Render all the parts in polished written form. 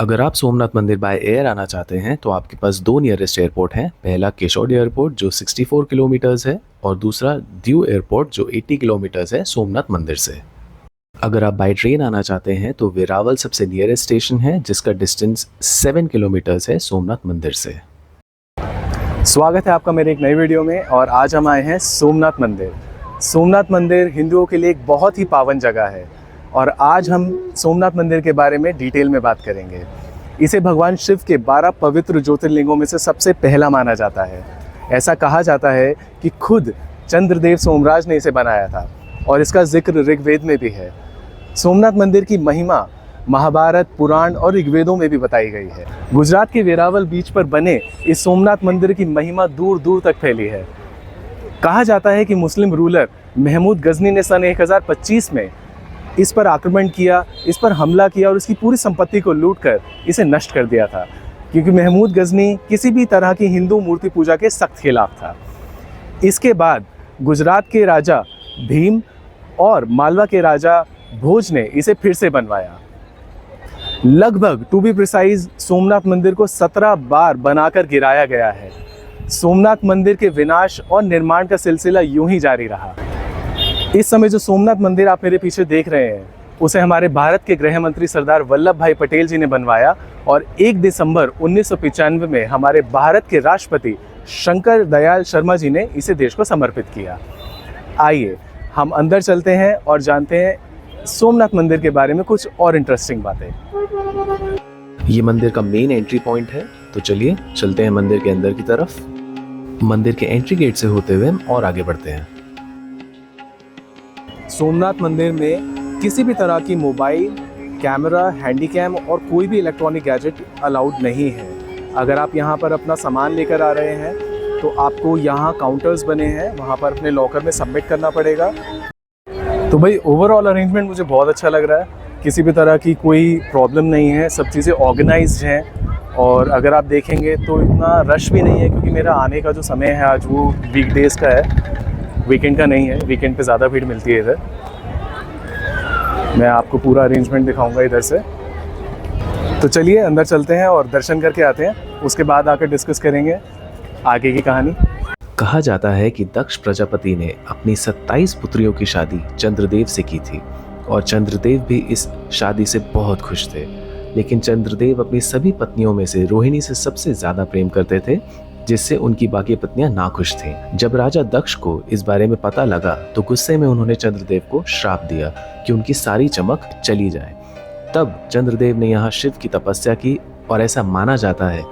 अगर आप सोमनाथ मंदिर बाय एयर आना चाहते हैं तो आपके पास दो नियरेस्ट एयरपोर्ट हैं। पहला केशोद एयरपोर्ट जो 64 किलोमीटर्स है और दूसरा दीव एयरपोर्ट जो 80 किलोमीटर्स है सोमनाथ मंदिर से। अगर आप बाय ट्रेन आना चाहते हैं तो वेरावल सबसे नियरेस्ट स्टेशन है जिसका डिस्टेंस 7 किलोमीटर्स है सोमनाथ मंदिर से। स्वागत है आपका मेरे एक नई वीडियो में। और आज हम आए हैं सोमनाथ मंदिर। सोमनाथ मंदिर हिंदुओं के लिए एक बहुत ही पावन जगह है और आज हम सोमनाथ मंदिर के बारे में डिटेल में बात करेंगे। इसे भगवान शिव के 12 पवित्र ज्योतिर्लिंगों में से सबसे पहला माना जाता है। ऐसा कहा जाता है कि खुद चंद्रदेव सोमराज ने इसे बनाया था और इसका जिक्र ऋग्वेद में भी है। सोमनाथ मंदिर की महिमा महाभारत, पुराण और ऋग्वेदों में भी बताई गई है। गुजरात के वेरावल बीच पर बने इस सोमनाथ मंदिर की महिमा दूर दूर तक फैली है। कहा जाता है कि मुस्लिम रूलर महमूद गजनी ने सन 1025 में इस पर आक्रमण किया, इस पर हमला किया और इसकी पूरी संपत्ति को लूटकर इसे नष्ट कर दिया था, क्योंकि महमूद गजनी किसी भी तरह की हिंदू मूर्ति पूजा के सख्त खिलाफ था। इसके बाद गुजरात के राजा भीम और मालवा के राजा भोज ने इसे फिर से बनवाया। लगभग टू बी प्रिसाइज सोमनाथ मंदिर को 17 बार बनाकर गिराया गया है। सोमनाथ मंदिर के विनाश और निर्माण का सिलसिला यूं ही जारी रहा। इस समय जो सोमनाथ मंदिर आप मेरे पीछे देख रहे हैं उसे हमारे भारत के गृह मंत्री सरदार वल्लभ भाई पटेल जी ने बनवाया और 1 दिसंबर 1995 में हमारे भारत के राष्ट्रपति शंकर दयाल शर्मा जी ने इसे देश को समर्पित किया। आइए हम अंदर चलते हैं और जानते हैं सोमनाथ मंदिर के बारे में कुछ और इंटरेस्टिंग बातें। ये मंदिर का मेन एंट्री पॉइंट है, तो चलिए चलते हैं मंदिर के अंदर की तरफ। मंदिर के एंट्री गेट से होते हुए हम और आगे बढ़ते हैं। सोमनाथ मंदिर में किसी भी तरह की मोबाइल, कैमरा, हैंडीकैम और कोई भी इलेक्ट्रॉनिक गैजेट अलाउड नहीं है। अगर आप यहाँ पर अपना सामान लेकर आ रहे हैं तो आपको यहाँ काउंटर्स बने हैं, वहाँ पर अपने लॉकर में सबमिट करना पड़ेगा। तो भाई ओवरऑल अरेंजमेंट मुझे बहुत अच्छा लग रहा है। किसी भी तरह की कोई प्रॉब्लम नहीं है, सब चीज़ें ऑर्गेनाइज्ड हैं। और अगर आप देखेंगे तो इतना रश भी नहीं है, क्योंकि मेरा आने का जो समय है आज वो वीकडेज़ का है, वीकेंड का नहीं है। वीकेंड पे ज़्यादा भीड़ मिलती है इधर। मैं आपको पूरा अरेंजमेंट दिखाऊंगा इधर से। तो चलिए अंदर चलते हैं और दर्शन करके आते हैं, उसके बाद आकर डिस्कस करेंगे आगे की कहानी। कहा जाता है कि दक्ष प्रजापति ने अपनी 27 पुत्रियों की शादी चंद्रदेव से की थी और चंद्रदेव भी इस शादी से बहुत खुश थे। लेकिन चंद्रदेव अपनी सभी पत्नियों में से रोहिणी से सबसे ज्यादा प्रेम करते थे, जिससे उनकी बाकी पत्नियां नाखुश थीं। जब राजा दक्ष को इस बारे में पता लगा तो गुस्से में उन्होंने चंद्रदेव को श्राप दिया कि उनकी सारी चमक चली जाए। तब चंद्रदेव ने यहाँ शिव की तपस्या की और ऐसा माना जाता है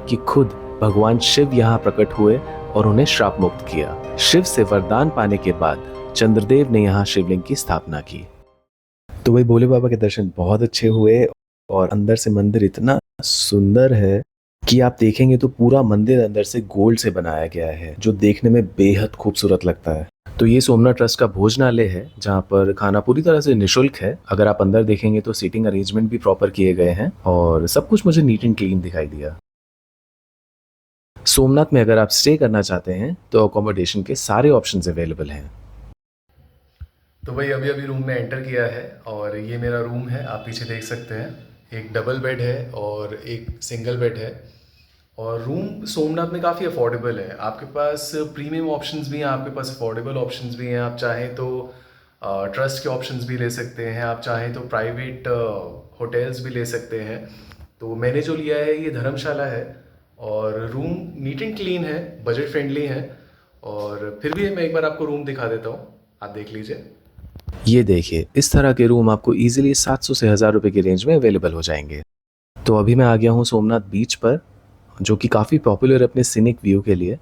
कि खुद भगवान शिव यहाँ प्रकट हुए और उन्हें श्राप मुक्त किया। शिव से वरदान पाने के बाद चंद्रदेव ने यहाँ शिवलिंग की स्थापना की। तो वही भोले बाबा के दर्शन बहुत अच्छे हुए और अंदर से मंदिर इतना सुंदर है कि आप देखेंगे तो पूरा मंदिर अंदर से गोल्ड से बनाया गया है, जो देखने में बेहद खूबसूरत लगता है। तो ये सोमनाथ ट्रस्ट का भोजनालय है, जहाँ पर खाना पूरी तरह से निःशुल्क है। अगर आप अंदर देखेंगे तो सीटिंग अरेंजमेंट भी प्रॉपर किए गए हैं और सब कुछ मुझे नीट एंड क्लीन दिखाई दिया। सोमनाथ में अगर आप स्टे करना चाहते हैं तो अकोमोडेशन के सारे ऑप्शंस अवेलेबल हैं। तो भाई अभी अभी रूम में एंटर किया है और ये मेरा रूम है, आप पीछे देख सकते हैं। एक डबल बेड है और एक सिंगल बेड है और रूम सोमनाथ में काफ़ी अफोर्डेबल है। आपके पास प्रीमियम ऑप्शंस भी हैं, आपके पास अफोर्डेबल ऑप्शंस भी हैं। आप चाहें तो ट्रस्ट के ऑप्शंस भी ले सकते हैं, आप चाहें तो प्राइवेट होटल्स भी ले सकते हैं। तो मैंने जो लिया है ये धर्मशाला है और रूम नीट एंड क्लीन है, बजट फ्रेंडली है। और फिर भी मैं एक बार आपको रूम दिखा देता हूँ, आप देख लीजिए। ये देखिए, इस तरह के रूम आपको इजीली 700 से 1000 रुपए की रेंज में अवेलेबल हो जाएंगे। तो अभी मैं आ गया हूँ सोमनाथ बीच पर, जो कि काफ़ी पॉपुलर अपने सीनिक व्यू के लिए।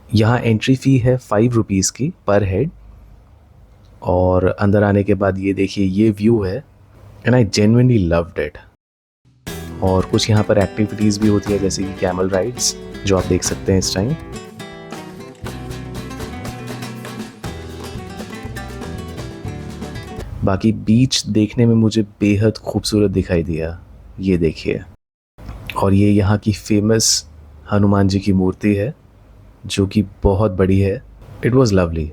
यहाँ एंट्री फ़ी है 5 रुपीज़ की पर हेड। और अंदर आने के बाद ये देखिए, ये व्यू है and I genuinely loved it. और कुछ यहाँ पर एक्टिविटीज़ भी होती है, जैसे कि कैमल राइड्स, जो आप देख सकते हैं इस टाइम। बाकी बीच देखने में मुझे बेहद खूबसूरत दिखाई दिया, ये देखिए। और ये यहाँ की फेमस हनुमान जी की मूर्ति है, जो कि बहुत बड़ी है। It was lovely.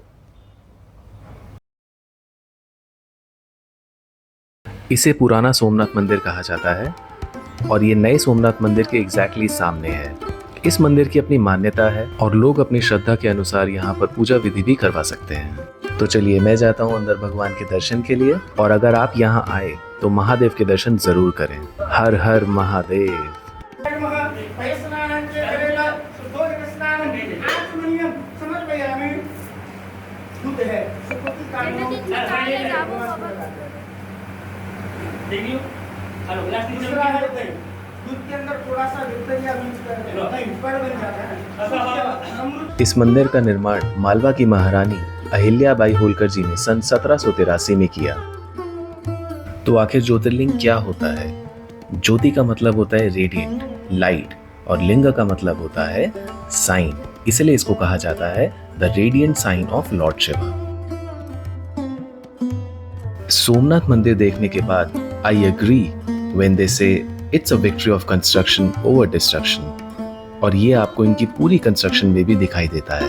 इसे पुराना सोमनाथ मंदिर कहा जाता है और ये नए सोमनाथ मंदिर के एग्जैक्टली सामने है। इस मंदिर की अपनी मान्यता है और लोग अपनी श्रद्धा के अनुसार यहाँ पर पूजा विधि भी करवा सकते हैं। तो चलिए मैं जाता हूँ अंदर भगवान के दर्शन के लिए, और अगर आप यहाँ आए तो महादेव के दर्शन जरूर करें। हर हर महादेव। इस मंदिर का निर्माण मालवा की महारानी अहिल्याबाई होलकर जी ने सन 1783 में किया। तो आखिर ज्योतिर्लिंग क्या होता है? ज्योति का मतलब होता है रेडिएंट, लाइट, और लिंग का मतलब होता है साइन, इसलिए इसको कहा जाता है the radiant sign of lord Shiva. Somnath मंदिर देखने के बाद I agree when they say it's a victory of construction over destruction, और ये आपको इनकी पूरी कंस्ट्रक्शन में भी दिखाई देता है।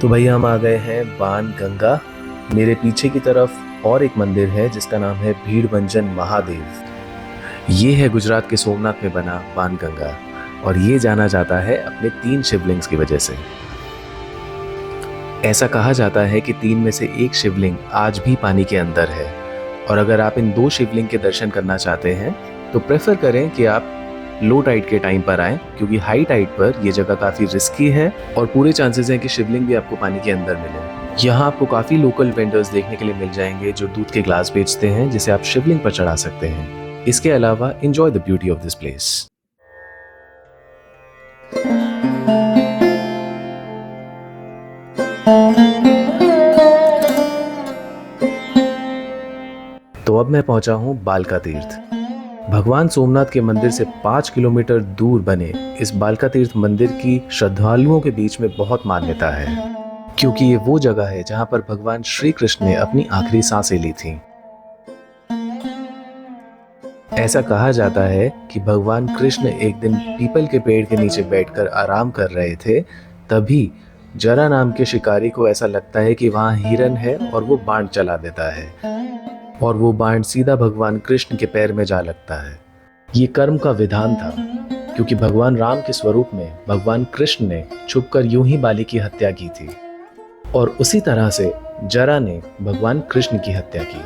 तो भैया हम आ गए हैं बाण गंगा। मेरे पीछे की तरफ और एक मंदिर है जिसका नाम है भीड़भंजन महादेव। ये है गुजरात के सोमनाथ में बना बाण गंगा, और ये जाना जाता है अपने 3 शिवलिंग्स की वजह से। ऐसा कहा जाता है कि 3 में से एक शिवलिंग आज भी पानी के अंदर है, और अगर आप इन 2 शिवलिंग के दर्शन करना चाहते हैं तो प्रेफर करें कि आप लो टाइड के टाइम पर आएं, क्योंकि हाई टाइड पर यह जगह काफ़ी रिस्की है और पूरे चांसेस हैं कि शिवलिंग भी आपको पानी के अंदर मिले। यहाँ आपको काफ़ी लोकल वेंडर्स देखने के लिए मिल जाएंगे जो दूध के ग्लास बेचते हैं, जिसे आप शिवलिंग पर चढ़ा सकते हैं। इसके अलावा enjoy the beauty of this place. तो अब मैं पहुंचा हूं बालका तीर्थ। भगवान सोमनाथ के मंदिर से 5 किलोमीटर दूर बने इस बालका तीर्थ मंदिर की श्रद्धालुओं के बीच में बहुत मान्यता है, क्योंकि ये वो जगह है जहां पर भगवान श्री कृष्ण ने अपनी आखिरी सांसें ली थीं। ऐसा कहा जाता है कि भगवान कृष्ण एक दिन पीपल के पेड़ के नीचे बैठकर आराम कर रहे थे, तभी जरा नाम के शिकारी को ऐसा लगता है कि वहां हिरन है और वो बाण चला देता है, और वो बाण सीधा भगवान कृष्ण के पैर में जा लगता है। ये कर्म का विधान था, क्योंकि भगवान राम के स्वरूप में भगवान कृष्ण ने छुपकर यूं ही बाली की हत्या की थी, और उसी तरह से जरा ने भगवान कृष्ण की हत्या की।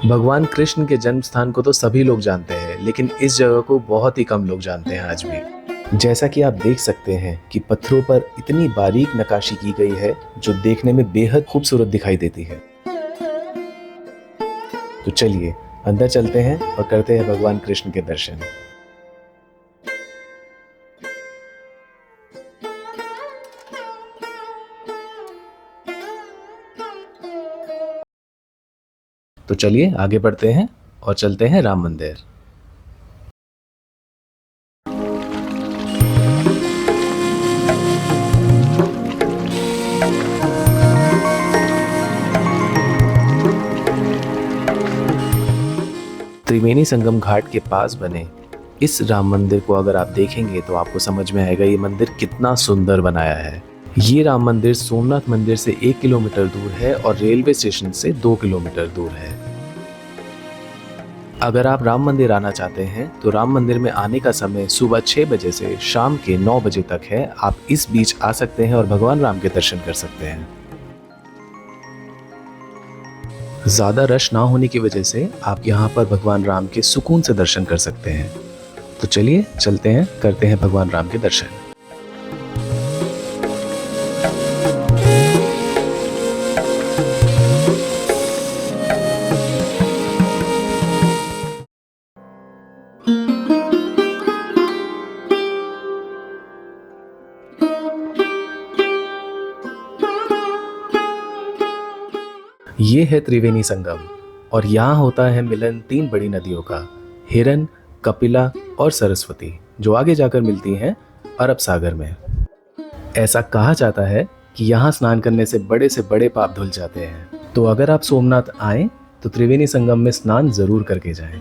भगवान कृष्ण के जन्म स्थान को तो सभी लोग जानते हैं, लेकिन इस जगह को बहुत ही कम लोग जानते हैं आज भी। जैसा कि आप देख सकते हैं कि पत्थरों पर इतनी बारीक नक्काशी की गई है जो देखने में बेहद खूबसूरत दिखाई देती है। तो चलिए अंदर चलते हैं और करते हैं भगवान कृष्ण के दर्शन। तो चलिए आगे बढ़ते हैं और चलते हैं राम मंदिर। त्रिवेणी संगम घाट के पास बने इस राम मंदिर को अगर आप देखेंगे तो आपको समझ में आएगा ये मंदिर कितना सुंदर बनाया है। ये राम मंदिर सोमनाथ मंदिर से 1 किलोमीटर दूर है और रेलवे स्टेशन से 2 किलोमीटर दूर है। अगर आप राम मंदिर आना चाहते हैं तो राम मंदिर में आने का समय सुबह 6 बजे से शाम के 9 बजे तक है। आप इस बीच आ सकते हैं और भगवान राम के दर्शन कर सकते हैं। ज़्यादा रश ना होने की वजह से आप यहाँ पर भगवान राम के सुकून से दर्शन कर सकते हैं। तो चलिए चलते हैं, करते हैं भगवान राम के दर्शन। ये है त्रिवेणी संगम, और यहाँ होता है मिलन 3 बड़ी नदियों का, हिरन, कपिला और सरस्वती, जो आगे जाकर मिलती हैं अरब सागर में। ऐसा कहा जाता है कि यहाँ स्नान करने से बड़े पाप धुल जाते हैं। तो अगर आप सोमनाथ आएं तो त्रिवेणी संगम में स्नान जरूर करके जाएं।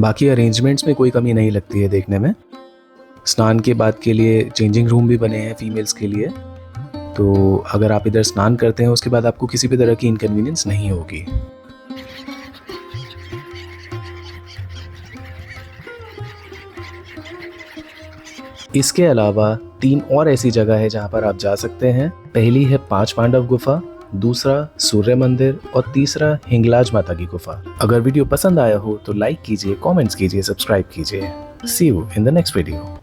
बाकी अरेंजमेंट्स में कोई कमी नहीं लगती है देखने में। स्नान के बाद के लिए चेंजिंग रूम भी बने हैं फीमेल्स के लिए, तो अगर आप इधर स्नान करते हैं उसके बाद आपको किसी भी तरह की इनकन्वीनियंस नहीं होगी। इसके अलावा 3 और ऐसी जगह है जहां पर आप जा सकते हैं। पहली है 5 पांडव गुफा, दूसरा सूर्य मंदिर और तीसरा हिंगलाज माता की गुफा। अगर वीडियो पसंद आया हो तो लाइक कीजिए, कमेंट्स कीजिए, सब्सक्राइब कीजिए। See you in the next video.